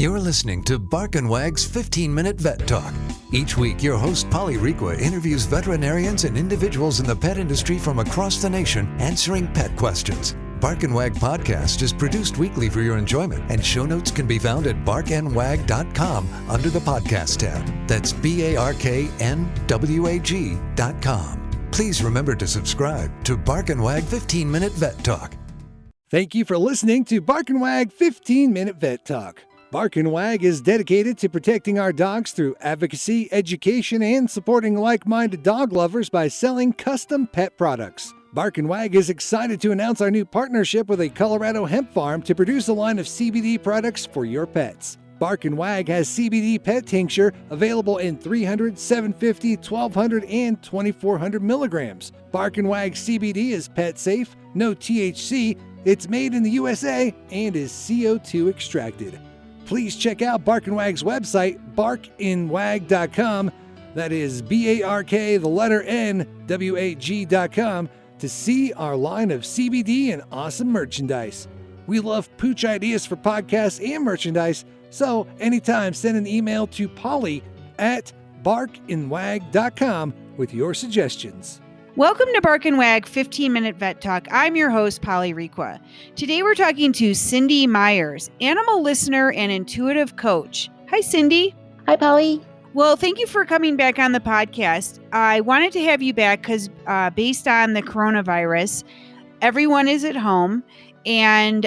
You're listening to Bark and Wag's 15-Minute Vet Talk. Each week, your host, Polly Requa, interviews veterinarians and individuals in the pet industry from across the nation answering pet questions. Bark and Wag podcast is produced weekly for your enjoyment, and show notes can be found at barkandwag.com under the podcast tab. That's BARKNWAG.com. Please remember to subscribe to Bark and Wag 15-Minute Vet Talk. Thank you for listening to Bark and Wag 15-Minute Vet Talk. Bark and Wag is dedicated to protecting our dogs through advocacy, education, and supporting like-minded dog lovers by selling custom pet products. Bark and Wag is excited to announce our new partnership with a Colorado hemp farm to produce a line of CBD products for your pets. Bark and Wag has CBD pet tincture available in 300, 750, 1200, and 2400 milligrams. Bark and Wag CBD is pet safe, no THC, it's made in the USA, and is CO2 extracted. Please check out Bark and Wag's website, barkandwag.com. That is BARK, to see our line of CBD and awesome merchandise. We love pooch ideas for podcasts and merchandise, so anytime send an email to Polly at barkandwag.com with your suggestions. Welcome to Bark and Wag 15-Minute Vet Talk. I'm your host, Polly Requa. Today we're talking to Cindy Myers, animal listener and intuitive coach. Hi, Cindy. Hi, Polly. Well, thank you for coming back on the podcast. I wanted to have you back because based on the coronavirus, everyone is at home. And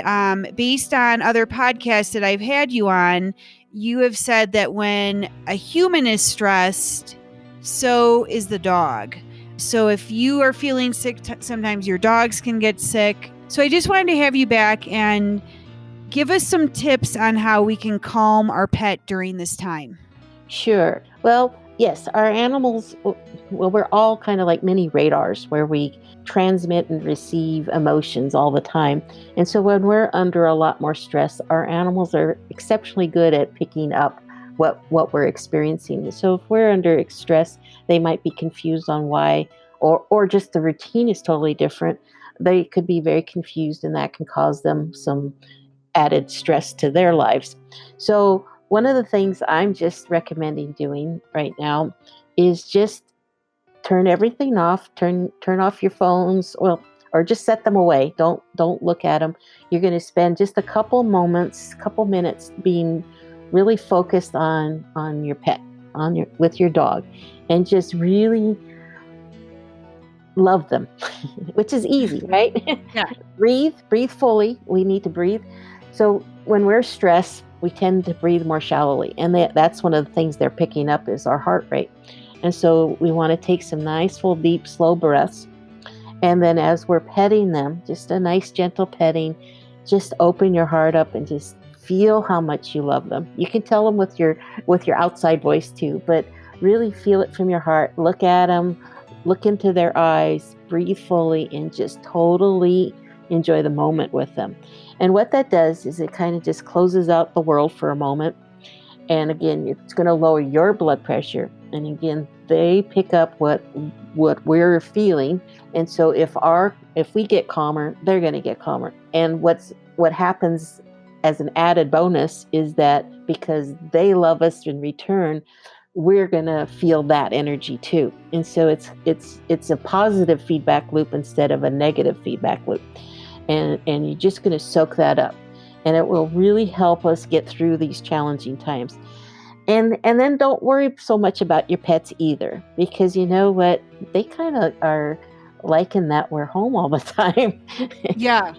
based on other podcasts that I've had you on, you have said that when a human is stressed, so is the dog. So if you are feeling sick, sometimes your dogs can get sick. So I just wanted to have you back and give us some tips on how we can calm our pet during this time. Sure. Well, yes, our animals, we're all kind of like mini radars where we transmit and receive emotions all the time. And so when we're under a lot more stress, our animals are exceptionally good at picking up what we're experiencing. So if we're under stress, they might be confused on why, or just the routine is totally different. They could be very confused, and that can cause them some added stress to their lives. So one of the things I'm just recommending doing right now is just turn everything off, turn off your phones, or just set them away. Don't look at them. You're going to spend just a couple minutes being really focused on your pet, with your dog, and just really love them, which is easy, right? Yeah. Breathe fully. We need to breathe. So when we're stressed, we tend to breathe more shallowly, and that's one of the things they're picking up is our heart rate. And so we want to take some nice, full, deep, slow breaths. And then as we're petting them, just a nice, gentle petting, just open your heart up and just feel how much you love them. You can tell them with your outside voice too, but really feel it from your heart. Look at them, look into their eyes, breathe fully, and just totally enjoy the moment with them. And what that does is it kind of just closes out the world for a moment. And again, it's going to lower your blood pressure. And again, they pick up what we're feeling. And so if we get calmer, they're going to get calmer. And what happens as an added bonus is that because they love us in return, we're going to feel that energy too. And so it's a positive feedback loop instead of a negative feedback loop. And you're just going to soak that up. And it will really help us get through these challenging times. And then don't worry so much about your pets either, because you know what? They kind of are liking that we're home all the time. Yeah.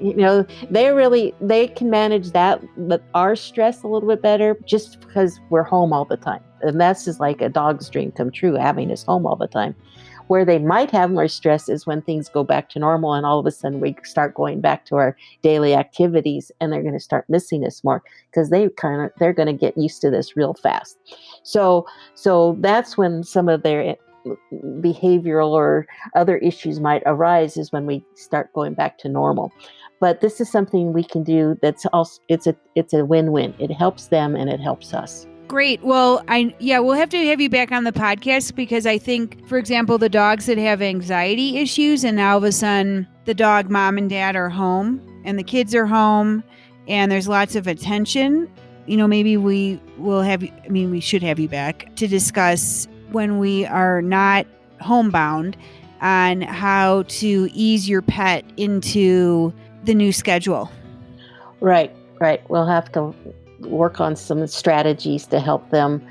They can manage that, but our stress a little bit better just because we're home all the time. And that's just like a dog's dream come true, having us home all the time. Where they might have more stress is when things go back to normal and all of a sudden we start going back to our daily activities, and they're going to start missing us more because they're going to get used to this real fast. So that's when some of their behavioral or other issues might arise, is when we start going back to normal. But this is something we can do that's also it's a win-win. It helps them and it helps us. Great. Well, we'll have to have you back on the podcast because I think, for example, the dogs that have anxiety issues and now all of a sudden the dog mom and dad are home and the kids are home and there's lots of attention maybe we should have you back to discuss when we are not homebound on how to ease your pet into the new schedule. Right. We'll have to work on some strategies to help them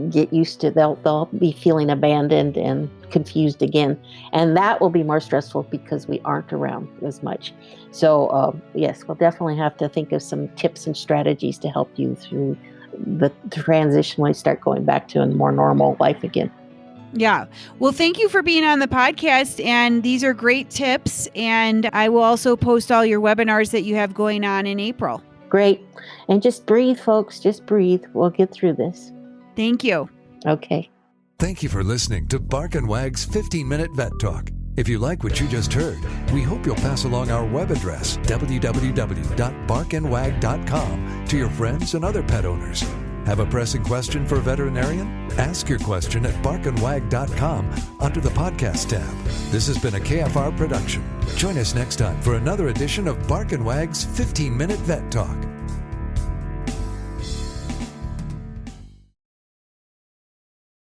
get used to. They'll be feeling abandoned and confused again, and that will be more stressful because we aren't around as much. So yes, we'll definitely have to think of some tips and strategies to help you through the transition when we start going back to a more normal life again. Yeah. Well, thank you for being on the podcast, and these are great tips, and I will also post all your webinars that you have going on in April. Great. And just breathe, folks. Just breathe. We'll get through this. Thank you. Okay. Thank you for listening to Bark and Wag's 15-Minute Vet Talk. If you like what you just heard, we hope you'll pass along our web address, www.barkandwag.com, to your friends and other pet owners. Have a pressing question for a veterinarian? Ask your question at barkandwag.com under the podcast tab. This has been a KFR production. Join us next time for another edition of Bark and Wag's 15-Minute Vet Talk.